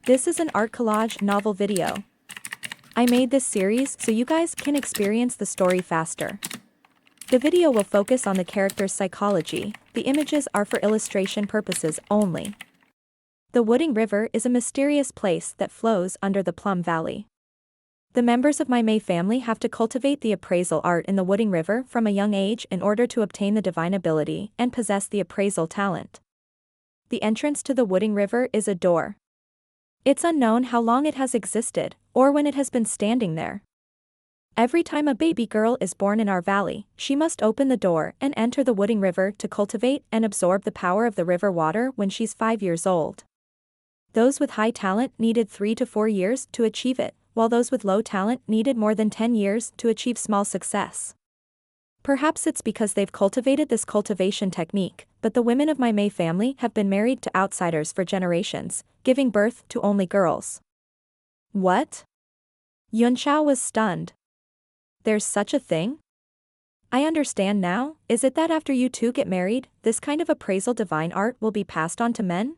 This is an art collage novel video. I made this series so you guys can experience the story faster. The video will focus on the character's psychology, the images are for illustration purposes only. The Wooding River is a mysterious place that flows under the Plum Valley. The members of my May family have to cultivate the appraisal art in the Wooding River from a young age in order to obtain the divine ability and possess the appraisal talent. The entrance to the Wooding River is a door. It's unknown how long it has existed, or when it has been standing there. Every time a baby girl is born in our valley, she must open the door and enter the Wooding River to cultivate and absorb the power of the river water when she's 5 years old. Those with high talent needed 3 to 4 years to achieve it, while those with low talent needed more than 10 years to achieve small success. Perhaps it's because they've cultivated this cultivation technique, but the women of my May family have been married to outsiders for generations, giving birth to only girls. What? Yunxiao was stunned. There's such a thing? I understand now, is it that after you two get married, this kind of appraisal divine art will be passed on to men?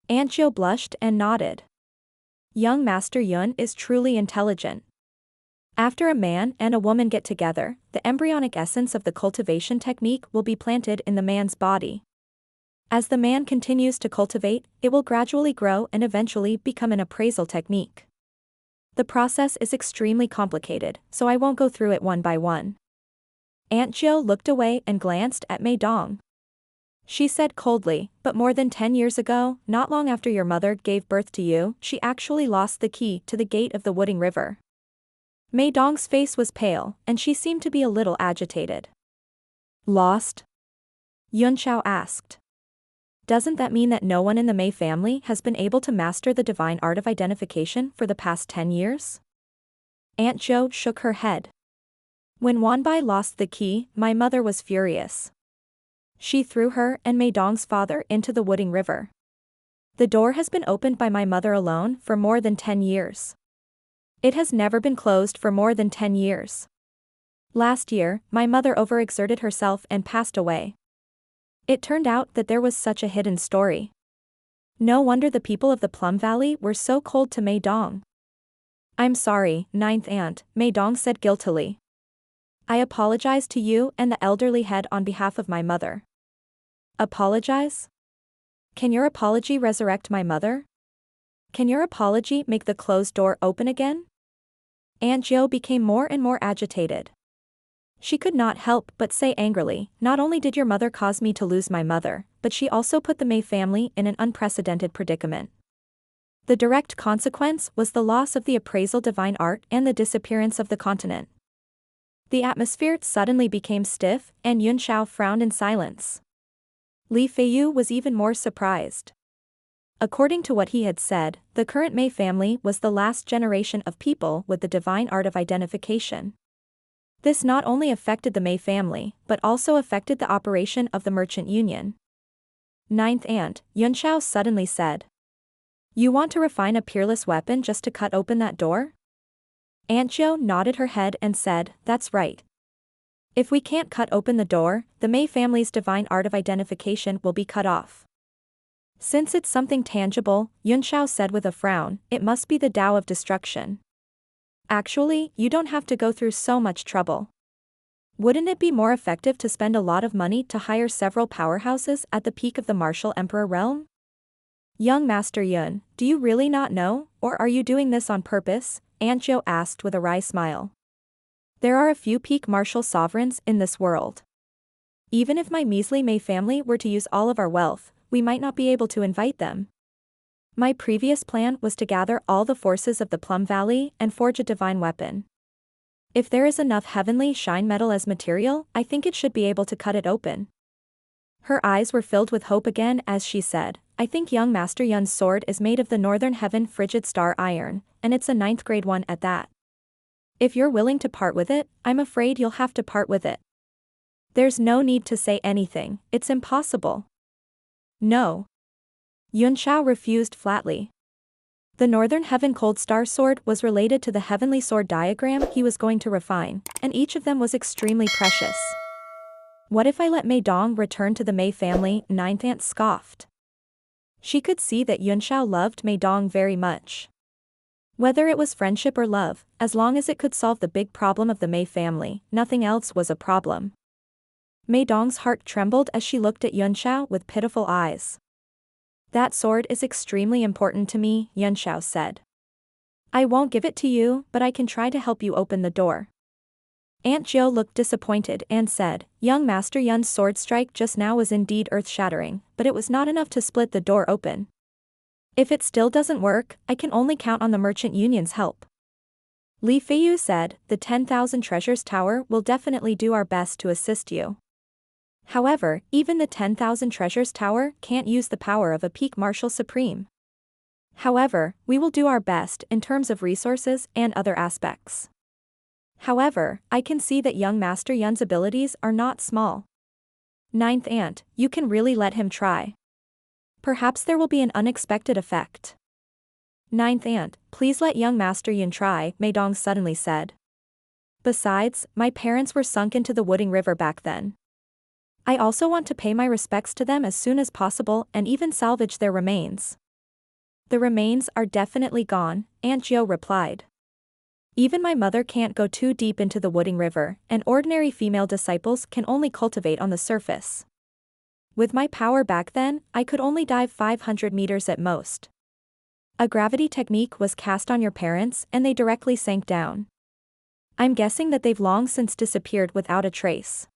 Aunt Jiu blushed and nodded. Young Master Yun is truly intelligent. After a man and a woman get together, the embryonic essence of the cultivation technique will be planted in the man's body. As the man continues to cultivate, it will gradually grow and eventually become an appraisal technique. The process is extremely complicated, so I won't go through it one by one. Aunt Jiu looked away and glanced at Mei Dong. She said coldly, but more than 10 years ago, not long after your mother gave birth to you, she actually lost the key to the gate of the Wooding River. Mei Dong's face was pale, and she seemed to be a little agitated. Lost? Yunxiao asked. Doesn't that mean that no one in the Mei family has been able to master the divine art of identification for the past 10 years? Aunt Jiu shook her head. When Wanbai lost the key, my mother was furious. She threw her and Mei Dong's father into the Wooding River. The door has been opened by my mother alone for more than 10 years. It has never been closed for more than 10 years. Last year, my mother overexerted herself and passed away. It turned out that there was such a hidden story. No wonder the people of the Plum Valley were so cold to Mei Dong. I'm sorry, ninth aunt, Mei Dong said guiltily. I apologize to you and the elderly head on behalf of my mother. Apologize? Can your apology resurrect my mother? Can your apology make the closed door open again? Aunt Jiu became more and more agitated. She could not help but say angrily, not only did your mother cause me to lose my mother, but she also put the Mei family in an unprecedented predicament. The direct consequence was the loss of the appraisal divine art and the disappearance of the continent. The atmosphere suddenly became stiff, and Yunxiao frowned in silence. Li Feiyu was even more surprised. According to what he had said, the current Mei family was the last generation of people with the divine art of identification. This not only affected the Mei family, but also affected the operation of the merchant union. Ninth aunt, Yunxiao suddenly said. You want to refine a peerless weapon just to cut open that door? Aunt Jiu nodded her head and said, that's right. If we can't cut open the door, the Mei family's divine art of identification will be cut off. Since it's something tangible, Yunxiao said with a frown, it must be the Tao of destruction. Actually, you don't have to go through so much trouble. Wouldn't it be more effective to spend a lot of money to hire several powerhouses at the peak of the martial emperor realm? Young Master Yun, do you really not know, or are you doing this on purpose? Aunt Jiu asked with a wry smile. There are a few peak martial sovereigns in this world. Even if my measly Mei family were to use all of our wealth, we might not be able to invite them. My previous plan was to gather all the forces of the Plum Valley and forge a divine weapon. If there is enough heavenly shine metal as material, I think it should be able to cut it open. Her eyes were filled with hope again as she said, I think young Master Yun's sword is made of the northern heaven frigid star iron, and it's a 9th grade one at that. If you're willing to part with it, I'm afraid you'll have to part with it. There's no need to say anything, it's impossible. No. Yunxiao refused flatly. The Northern Heaven Cold Star Sword was related to the heavenly sword diagram he was going to refine, and each of them was extremely precious. What if I let Mei Dong return to the Mei family? Ninth aunt scoffed. She could see that Yunxiao loved Mei Dong very much. Whether it was friendship or love, as long as it could solve the big problem of the Mei family, nothing else was a problem. Mei Dong's heart trembled as she looked at Yunxiao with pitiful eyes. "That sword is extremely important to me," Yunxiao said. "I won't give it to you, but I can try to help you open the door." Aunt Jiu looked disappointed and said, "Young Master Yun's sword strike just now was indeed earth-shattering, but it was not enough to split the door open. If it still doesn't work, I can only count on the Merchant Union's help." Li Feiyu said, "The 10,000 Treasures Tower will definitely do our best to assist you. However, even the 10,000 Treasures Tower can't use the power of a peak marshal supreme. However, we will do our best in terms of resources and other aspects. However, I can see that young Master Yun's abilities are not small. Ninth Aunt, you can really let him try. Perhaps there will be an unexpected effect." "Ninth Aunt, please let young Master Yun try," Mei Dong suddenly said. "Besides, my parents were sunk into the Wooding River back then. I also want to pay my respects to them as soon as possible and even salvage their remains." "The remains are definitely gone," Aunt Jiu replied. "Even my mother can't go too deep into the Wooding River, and ordinary female disciples can only cultivate on the surface. With my power back then, I could only dive 500 meters at most. A gravity technique was cast on your parents and they directly sank down. I'm guessing that they've long since disappeared without a trace."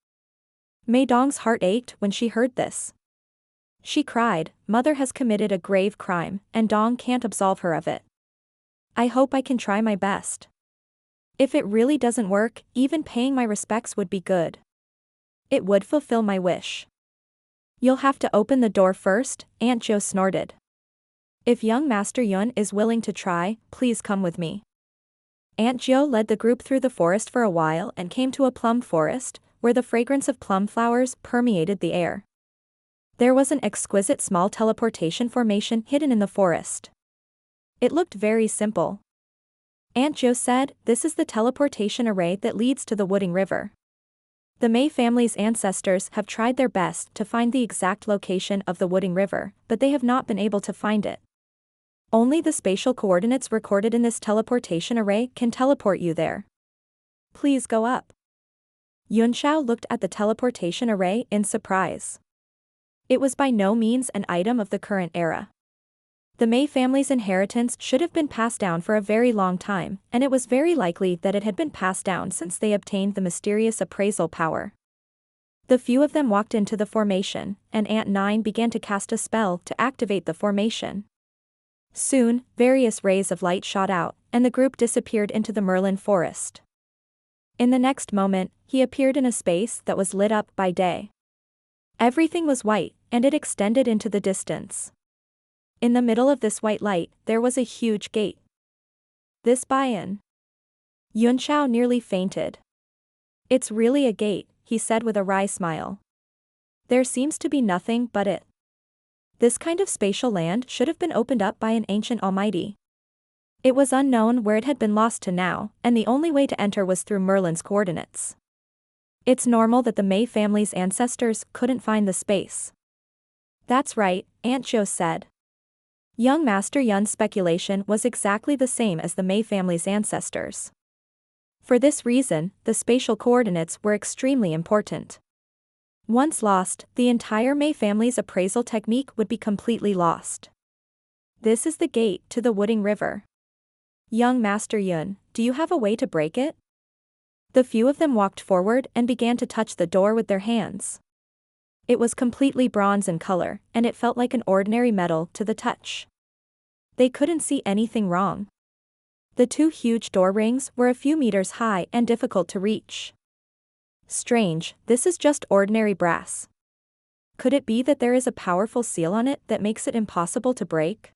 Mei Dong's heart ached when she heard this. She cried, "Mother has committed a grave crime, and Dong can't absolve her of it. I hope I can try my best. If it really doesn't work, even paying my respects would be good. It would fulfill my wish." "You'll have to open the door first," Aunt Jiu snorted. "If young Master Yun is willing to try, please come with me." Aunt Jiu led the group through the forest for a while and came to a plum forest, where the fragrance of plum flowers permeated the air. There was an exquisite small teleportation formation hidden in the forest. It looked very simple. Aunt Jiu said, "This is the teleportation array that leads to the Wooding River. The Mei family's ancestors have tried their best to find the exact location of the Wooding River, but they have not been able to find it. Only the spatial coordinates recorded in this teleportation array can teleport you there. Please go up." Yunxiao looked at the teleportation array in surprise. It was by no means an item of the current era. The Mei family's inheritance should have been passed down for a very long time, and it was very likely that it had been passed down since they obtained the mysterious appraisal power. The few of them walked into the formation, and Aunt Nine began to cast a spell to activate the formation. Soon, various rays of light shot out, and the group disappeared into the Merlin forest. In the next moment, he appeared in a space that was lit up by day. Everything was white, and it extended into the distance. In the middle of this white light, there was a huge gate. "This buy-in." Yunxiao nearly fainted. "It's really a gate," he said with a wry smile. "There seems to be nothing but it. This kind of spatial land should have been opened up by an ancient almighty. It was unknown where it had been lost to now, and the only way to enter was through Merlin's coordinates. It's normal that the Mei family's ancestors couldn't find the space." "That's right," Aunt Jiu said. Young Master Yun's speculation was exactly the same as the Mei family's ancestors. For this reason, the spatial coordinates were extremely important. Once lost, the entire Mei family's appraisal technique would be completely lost. "This is the gate to the Wooding River. Young Master Yun, do you have a way to break it?" The few of them walked forward and began to touch the door with their hands. It was completely bronze in color, and it felt like an ordinary metal to the touch. They couldn't see anything wrong. The two huge door rings were a few meters high and difficult to reach. "Strange, this is just ordinary brass. Could it be that there is a powerful seal on it that makes it impossible to break?"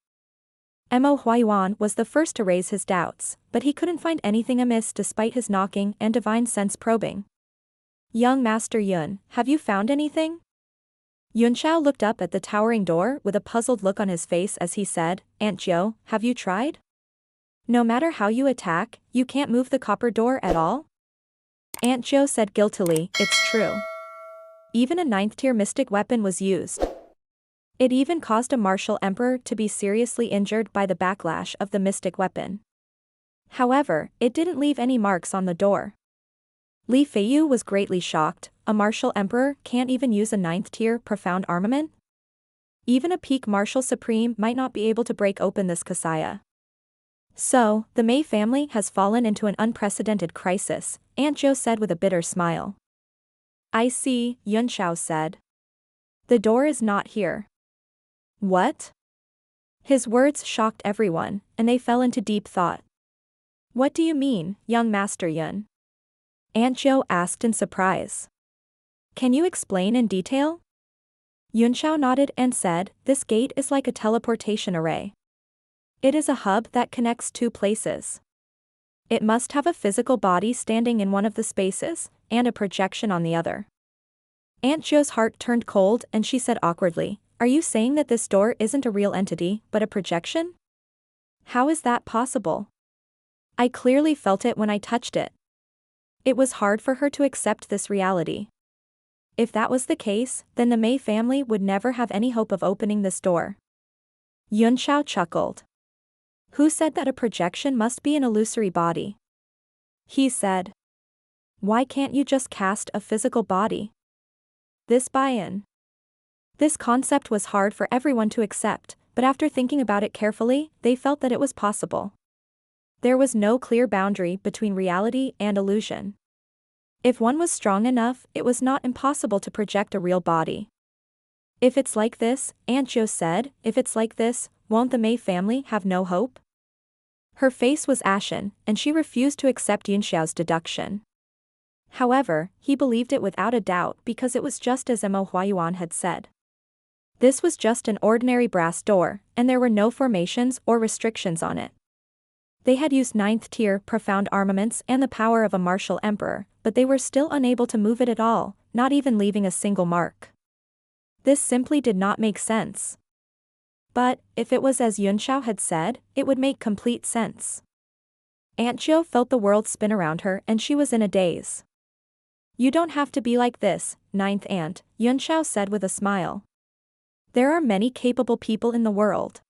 Mo Huayuan was the first to raise his doubts, but he couldn't find anything amiss despite his knocking and divine sense probing. "Young Master Yun, have you found anything?" Yunxiao looked up at the towering door with a puzzled look on his face as he said, "Aunt Jiu, have you tried? No matter how you attack, you can't move the copper door at all?" Aunt Jiu said guiltily, "It's true. Even a 9th-tier mystic weapon was used. It even caused a martial emperor to be seriously injured by the backlash of the mystic weapon. However, it didn't leave any marks on the door. Li Feiyu was greatly shocked. A martial emperor can't even use a 9th-tier profound armament? Even a peak martial supreme might not be able to break open this kasaya. So, the Mei family has fallen into an unprecedented crisis, Aunt Jo said with a bitter smile. I see, Yun Xiao said. The door is not here. What? His words shocked everyone, and they fell into deep thought. What do you mean, young Master Yun? Aunt Jo asked in surprise. Can you explain in detail? Yun Xiao nodded and said, this gate is like a teleportation array. It is a hub that connects two places. It must have a physical body standing in one of the spaces, and a projection on the other. Aunt Jo's heart turned cold and she said awkwardly, are you saying that this door isn't a real entity, but a projection? How is that possible? I clearly felt it when I touched it. It was hard for her to accept this reality. If that was the case, then the Mei family would never have any hope of opening this door. Yun Xiao chuckled. Who said that a projection must be an illusory body? He said. Why can't you just cast a physical body? This buy-in. This concept was hard for everyone to accept, but after thinking about it carefully, they felt that it was possible. There was no clear boundary between reality and illusion. If one was strong enough, it was not impossible to project a real body. If it's like this, Aunt Jo said, if it's like this, won't the Mei family have no hope? Her face was ashen, and she refused to accept Yun Xiao's deduction. However, he believed it without a doubt because it was just as Mo Huayuan had said. This was just an ordinary brass door, and there were no formations or restrictions on it. They had used 9th-tier profound armaments and the power of a martial emperor, but they were still unable to move it at all, not even leaving a single mark. This simply did not make sense. But, if it was as Yun Xiao had said, it would make complete sense. Aunt Jo felt the world spin around her and she was in a daze. You don't have to be like this, 9th aunt, Yun Xiao said with a smile. There are many capable people in the world.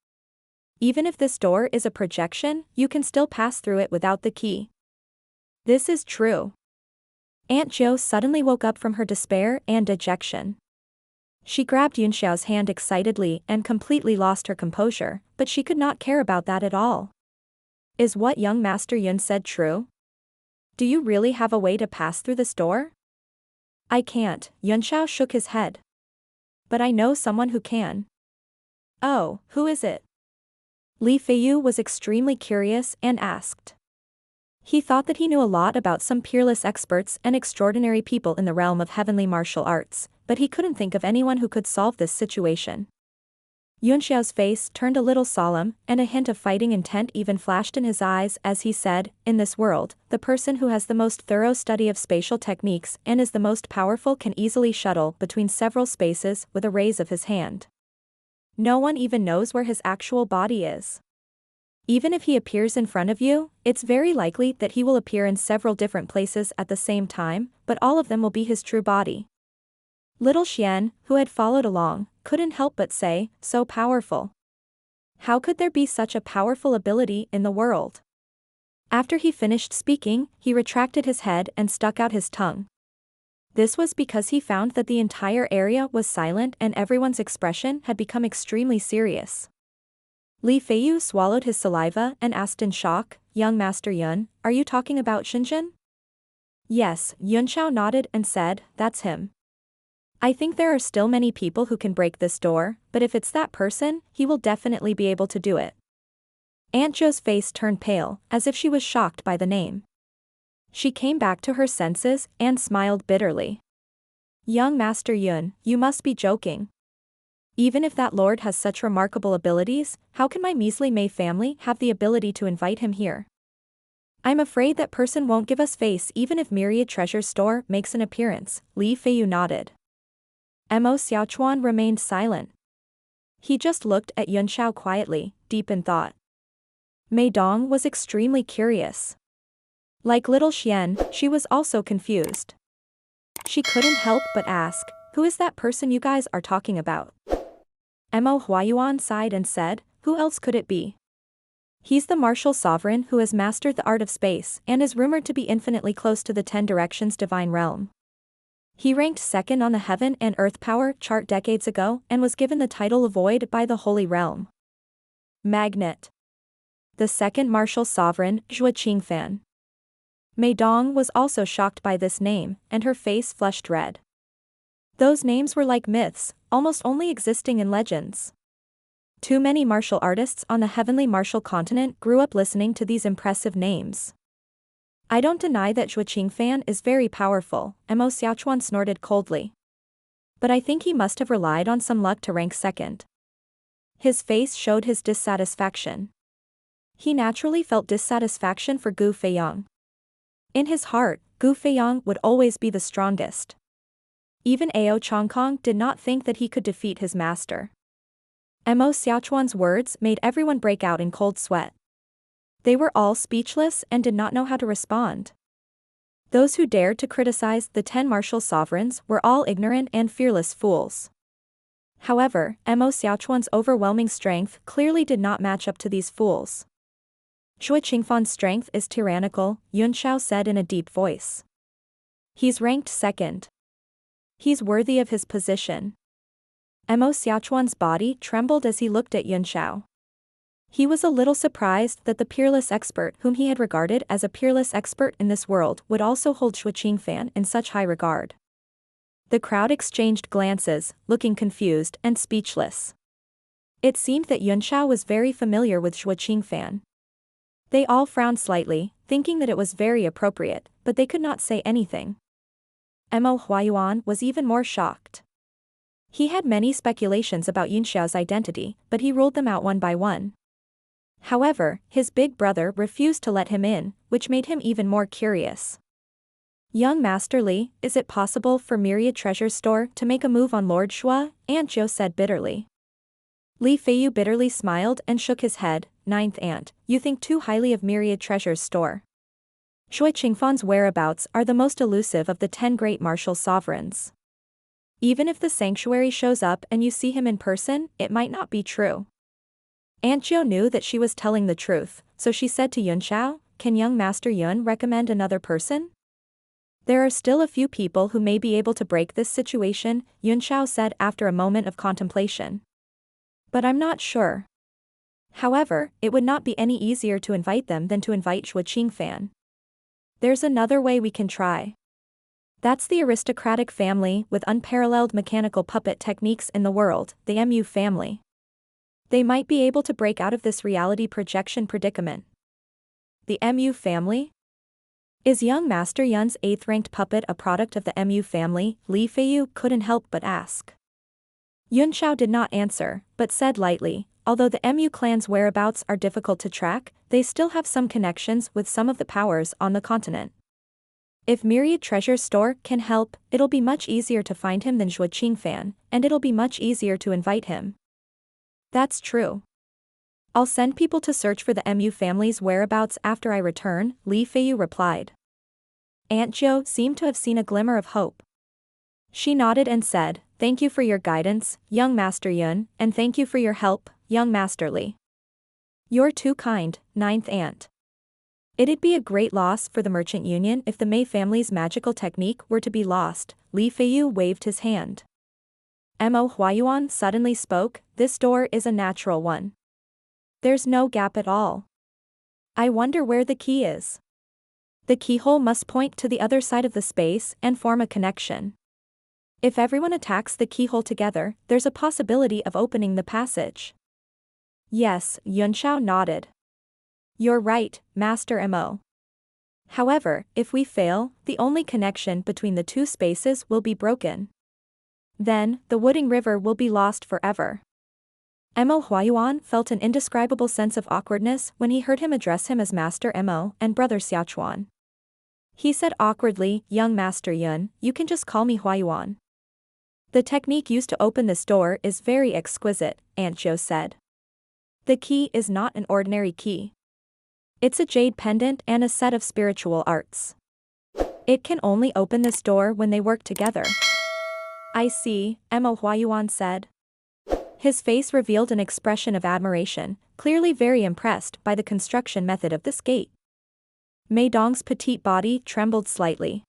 Even if this door is a projection, you can still pass through it without the key. This is true. Aunt Jo suddenly woke up from her despair and dejection. She grabbed Yun Xiao's hand excitedly and completely lost her composure, but she could not care about that at all. Is what young Master Yun said true? Do you really have a way to pass through this door? I can't, Yun Xiao shook his head. But I know someone who can. Oh, who is it? Li Feiyu was extremely curious and asked. He thought that he knew a lot about some peerless experts and extraordinary people in the realm of heavenly martial arts, but he couldn't think of anyone who could solve this situation. Yun Xiao's face turned a little solemn, and a hint of fighting intent even flashed in his eyes as he said, in this world, the person who has the most thorough study of spatial techniques and is the most powerful can easily shuttle between several spaces with a raise of his hand. No one even knows where his actual body is. Even if he appears in front of you, it's very likely that he will appear in several different places at the same time, but all of them will be his true body. Little Xian, who had followed along, couldn't help but say, so powerful. How could there be such a powerful ability in the world? After he finished speaking, he retracted his head and stuck out his tongue. This was because he found that the entire area was silent and everyone's expression had become extremely serious. Li Feiyu swallowed his saliva and asked in shock, young Master Yun, are you talking about Xinjin? Yes, Yun Xiao nodded and said, that's him. I think there are still many people who can break this door, but if it's that person, he will definitely be able to do it. Aunt Jo's face turned pale, as if she was shocked by the name. She came back to her senses and smiled bitterly. Young Master Yun, you must be joking. Even if that lord has such remarkable abilities, how can my measly Mei family have the ability to invite him here? I'm afraid that person won't give us face even if Myriad Treasure Store makes an appearance, Li Feiyu nodded. Mo Xiaochuan remained silent. He just looked at Yun Xiao quietly, deep in thought. Mei Dong was extremely curious. Like little Xian, she was also confused. She couldn't help but ask, who is that person you guys are talking about? Mo Huayuan sighed and said, who else could it be? He's the martial sovereign who has mastered the art of space and is rumored to be infinitely close to the 10 Directions divine realm. He ranked second on the heaven and earth power chart decades ago and was given the title of Void by the Holy Realm. Magnet. The second martial sovereign, Zhuo Qingfan. Mei Dong was also shocked by this name, and her face flushed red. Those names were like myths, almost only existing in legends. Too many martial artists on the heavenly martial continent grew up listening to these impressive names. I don't deny that Zhuo Qingfan is very powerful, Mo Xiaochuan snorted coldly. But I think he must have relied on some luck to rank second. His face showed his dissatisfaction. He naturally felt dissatisfaction for Gu Feiyang. In his heart, Gu Feiyang would always be the strongest. Even Ao Chongkong did not think that he could defeat his master. Mo Xiaochuan's words made everyone break out in cold sweat. They were all speechless and did not know how to respond. Those who dared to criticize the 10 martial sovereigns were all ignorant and fearless fools. However, Mo Xiaochuan's overwhelming strength clearly did not match up to these fools. Zhuo Qingfan's strength is tyrannical, Yun Xiao said in a deep voice. He's ranked second. He's worthy of his position. Mo Xiaochuan's body trembled as he looked at Yun Xiao. He was a little surprised that the peerless expert whom he had regarded as a peerless expert in this world would also hold Zhuo Qingfan in such high regard. The crowd exchanged glances, looking confused and speechless. It seemed that Yun Xiao was very familiar with Zhuo Qingfan. They all frowned slightly, thinking that it was very appropriate, but they could not say anything. Mo Huayuan was even more shocked. He had many speculations about Yun Xiao's identity, but he ruled them out one by one. However, his big brother refused to let him in, which made him even more curious. Young Master Li, is it possible for Myriad Treasure's store to make a move on Lord Shua? Aunt Zhou said bitterly. Li Feiyu bitterly smiled and shook his head. Ninth aunt, you think too highly of Myriad Treasure's store. Zhuo Qingfan's whereabouts are the most elusive of the 10 great martial sovereigns. Even if the sanctuary shows up and you see him in person, it might not be true. Aunt Zhou knew that she was telling the truth, so she said to Yun Xiao, can young Master Yun recommend another person? There are still a few people who may be able to break this situation, Yun Xiao said after a moment of contemplation. But I'm not sure. However, it would not be any easier to invite them than to invite Zhuo Qingfan. There's another way we can try. That's the aristocratic family with unparalleled mechanical puppet techniques in the world, the MU family. They might be able to break out of this reality projection predicament. The MU family? Is young Master Yun's 8th-ranked puppet a product of the MU family? Li Feiyu couldn't help but ask. Yun Xiao did not answer, but said lightly, although the MU clan's whereabouts are difficult to track, they still have some connections with some of the powers on the continent. If Myriad Treasure's store can help, it'll be much easier to find him than Zhuo Qingfan, and it'll be much easier to invite him. That's true. I'll send people to search for the MU family's whereabouts after I return, Li Feiyu replied. Aunt Zhou seemed to have seen a glimmer of hope. She nodded and said, thank you for your guidance, young Master Yun, and thank you for your help, young Master Li. You're too kind, 9th aunt. It'd be a great loss for the merchant union if the Mei family's magical technique were to be lost, Li Feiyu waved his hand. Mo Huayuan suddenly spoke, this door is a natural one. There's no gap at all. I wonder where the key is. The keyhole must point to the other side of the space and form a connection. If everyone attacks the keyhole together, there's a possibility of opening the passage. Yes, Yun Xiao nodded. You're right, Master Mo. However, if we fail, the only connection between the two spaces will be broken. Then, the Wooding River will be lost forever. Mo Huayuan felt an indescribable sense of awkwardness when he heard him address him as Master Mo and Brother Xiaochuan. He said awkwardly, young Master Yun, you can just call me Huayuan. The technique used to open this door is very exquisite, Aunt Zhou said. The key is not an ordinary key. It's a jade pendant and a set of spiritual arts. It can only open this door when they work together. I see, Mo Huayuan said. His face revealed an expression of admiration, clearly very impressed by the construction method of this gate. Mei Dong's petite body trembled slightly.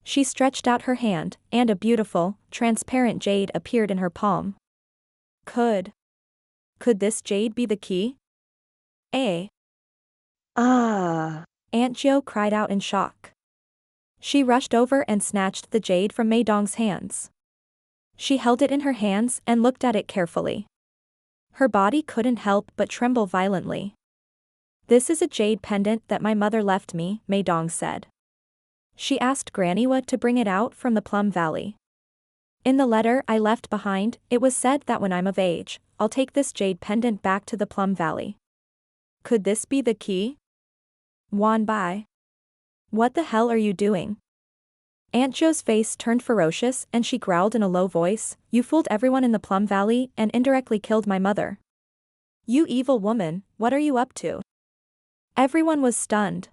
She stretched out her hand, and a beautiful, transparent jade appeared in her palm. Could this jade be the key? Aunt Jo cried out in shock. She rushed over and snatched the jade from Mei Dong's hands. She held it in her hands and looked at it carefully. Her body couldn't help but tremble violently. This is a jade pendant that my mother left me, Mei Dong said. She asked Grannywa to bring it out from the Plum Valley. In the letter I left behind, it was said that when I'm of age, I'll take this jade pendant back to the Plum Valley. Could this be the key? Wan Bai. What the hell are you doing? Aunt Jo's face turned ferocious and she growled in a low voice, you fooled everyone in the Plum Valley and indirectly killed my mother. You evil woman, what are you up to? Everyone was stunned.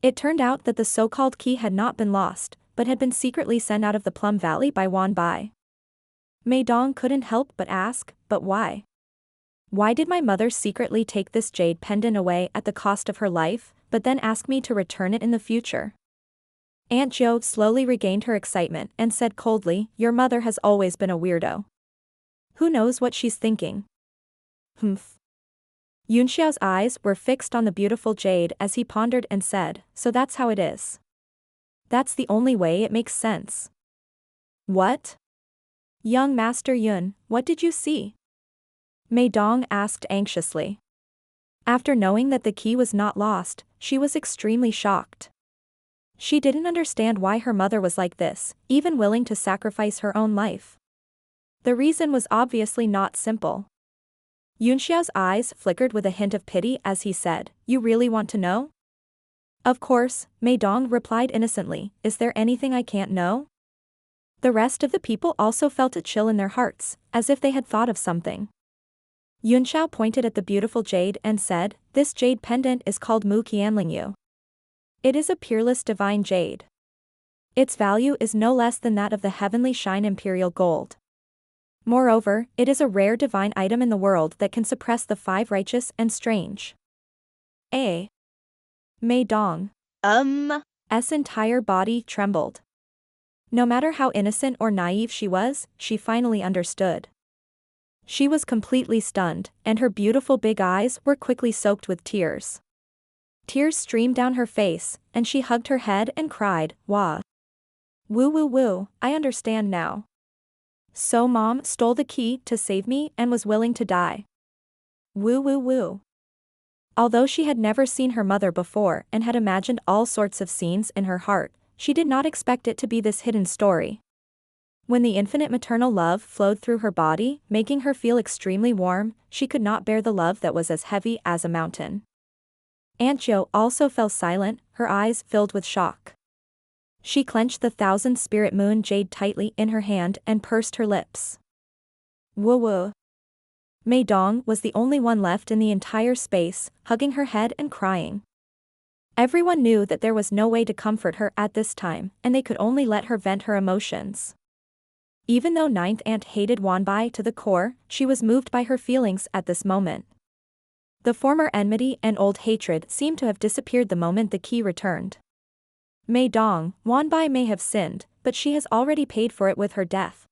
It turned out that the so-called key had not been lost, but had been secretly sent out of the Plum Valley by Wan Bai. Mei Dong couldn't help but ask, but why? Why did my mother secretly take this jade pendant away at the cost of her life, but then ask me to return it in the future? Aunt Jo slowly regained her excitement and said coldly, your mother has always been a weirdo. Who knows what she's thinking? Humph. Yunxiao's eyes were fixed on the beautiful jade as he pondered and said, so that's how it is. That's the only way it makes sense. What? Young Master Yun, what did you see? Mei Dong asked anxiously. After knowing that the key was not lost, she was extremely shocked. She didn't understand why her mother was like this, even willing to sacrifice her own life. The reason was obviously not simple. Yunxiao's eyes flickered with a hint of pity as he said, you really want to know? Of course, Mei Dong replied innocently, is there anything I can't know? The rest of the people also felt a chill in their hearts, as if they had thought of something. Yunxiao pointed at the beautiful jade and said, this jade pendant is called Mu Qianlingyu. It is a peerless divine jade. Its value is no less than that of the heavenly shine imperial gold. Moreover, it is a rare divine item in the world that can suppress the five righteous and strange. Mei Dong's entire body trembled. No matter how innocent or naive she was, she finally understood. She was completely stunned, and her beautiful big eyes were quickly soaked with tears. Tears streamed down her face, and she hugged her head and cried, wah. Woo woo woo, I understand now. So Mom stole the key to save me and was willing to die. Woo woo woo. Although she had never seen her mother before and had imagined all sorts of scenes in her heart, she did not expect it to be this hidden story. When the infinite maternal love flowed through her body, making her feel extremely warm, she could not bear the love that was as heavy as a mountain. Aunt Jo also fell silent, her eyes filled with shock. She clenched the 1,000-spirit moon jade tightly in her hand and pursed her lips. Woo-woo. Mei Dong was the only one left in the entire space, hugging her head and crying. Everyone knew that there was no way to comfort her at this time, and they could only let her vent her emotions. Even though Ninth Aunt hated Wanbai to the core, she was moved by her feelings at this moment. The former enmity and old hatred seemed to have disappeared the moment the key returned. Mei Dong, Wanbai may have sinned, but she has already paid for it with her death.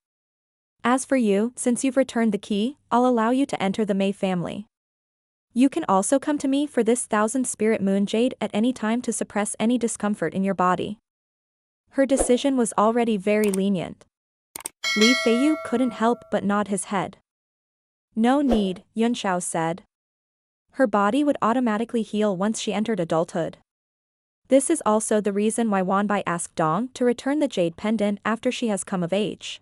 As for you, since you've returned the key, I'll allow you to enter the Mei family. You can also come to me for this 1,000-spirit moon jade at any time to suppress any discomfort in your body. Her decision was already very lenient. Li Feiyu couldn't help but nod his head. No need, Yunxiao said. Her body would automatically heal once she entered adulthood. This is also the reason why Wanbai asked Dong to return the jade pendant after she has come of age.